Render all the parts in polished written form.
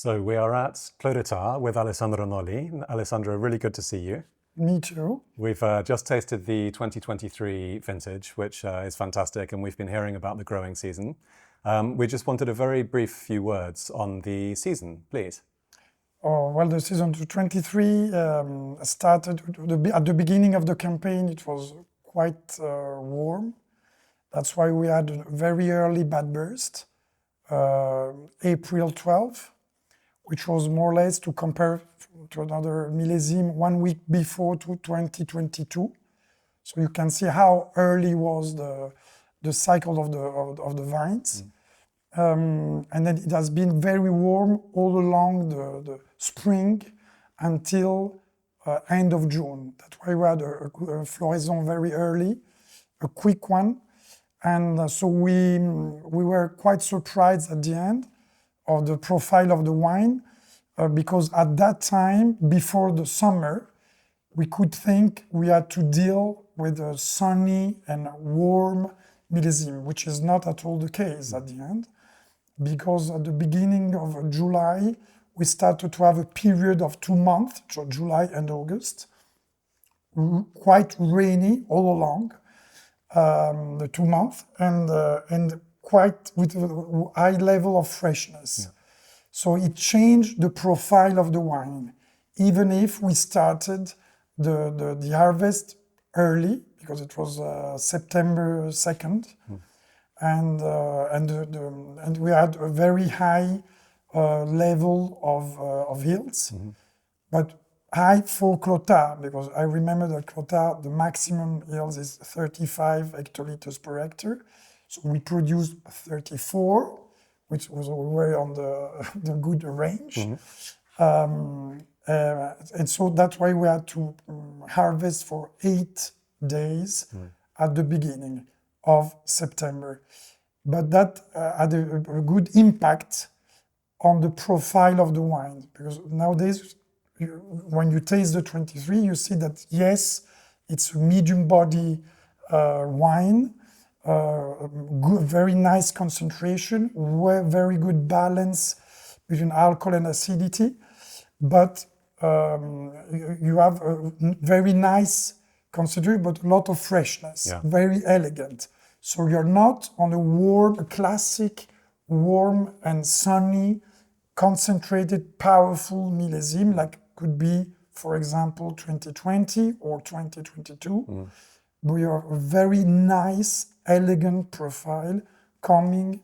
So we are at Clos de Tart with Alessandro Noli. Alessandro, really good to see you. Me too. We've just tasted the 2023 vintage, which is fantastic, and we've been hearing about the growing season. We just wanted a very brief few words on the season, please. Oh, well, the season 23 started at the beginning of the campaign. It was quite warm. That's why we had a very early bad burst, April 12, which was more or less to compare to another millésime 1 week before to 2022. So you can see how early was the cycle of the vines. And then it has been very warm all along the spring until end of June. That's why we had a floraison very early, a quick one. And so we were quite surprised at the end of the profile of the wine, because at that time, before the summer, we could think we had to deal with a sunny and warm millésime, which is not at all the case at the end, because at the beginning of July, we started to have a period of 2 months, so July and August, quite rainy all along, the 2 months, and quite with a high level of freshness. Yeah. So it changed the profile of the wine, even if we started the harvest early, because it was September 2nd, and we had a very high level of yields, but high for Clos de Tart, because I remember that Clos de Tart, the maximum yields is 35 hectoliters per hectare. So we produced 34, which was way on the good range. And so that's why we had to harvest for 8 days at the beginning of September. But that had a good impact on the profile of the wine, because nowadays, when you taste the 23, you see that, yes, it's a medium body wine, good, very nice concentration, very good balance between alcohol and acidity, but you have a very nice concentration, but a lot of freshness, very elegant. So you're not on a classic warm and sunny, concentrated, powerful millésime like could be, for example, 2020 or 2022. We are a very nice, elegant profile coming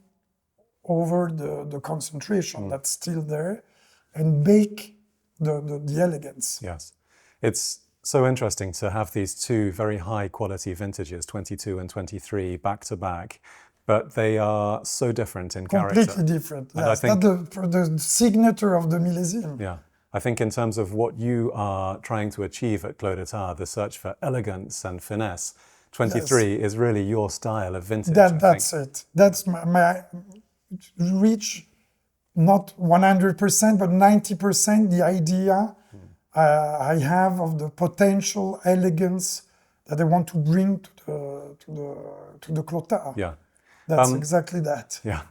over the concentration that's still there and bake the elegance. Yes. It's so interesting to have these two very high quality vintages, 22 and 23, back to back, but they are so different in character. Completely different. And yes, that's the signature of the millésime. Yeah. I think in terms of what you are trying to achieve at Clos de Tart, the search for elegance and finesse, 23 is really your style of vintage. That's it. That's my reach, not 100%, but 90% the idea I have of the potential elegance that I want to bring to the Clos de Tart. Yeah. That's exactly that. Yeah.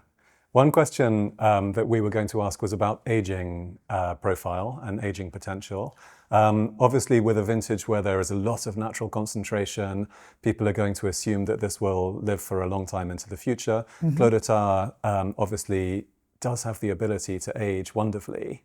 One question that we were going to ask was about aging profile and aging potential. Obviously, with a vintage where there is a lot of natural concentration, people are going to assume that this will live for a long time into the future. Clos de Tart obviously does have the ability to age wonderfully.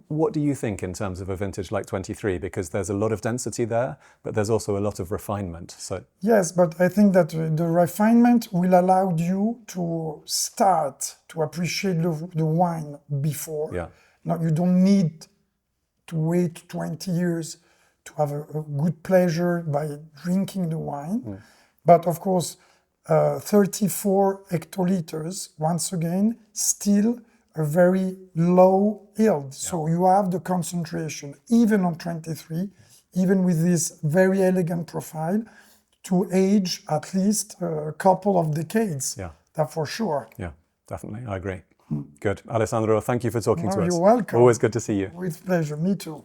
What do you think in terms of a vintage like 23? Because there's a lot of density there, but there's also a lot of refinement. So yes, but I think that the refinement will allow you to start to appreciate the wine before. Yeah. Now, you don't need to wait 20 years to have a good pleasure by drinking the wine. But of course, 34 hectoliters, once again, still a very low yield. So you have the concentration, even on 23, even with this very elegant profile, to age at least a couple of decades. Yeah. That for sure. Yeah, definitely. I agree. Good. Alessandro, thank you for talking to us. You're welcome. Always good to see you. With pleasure. Me too.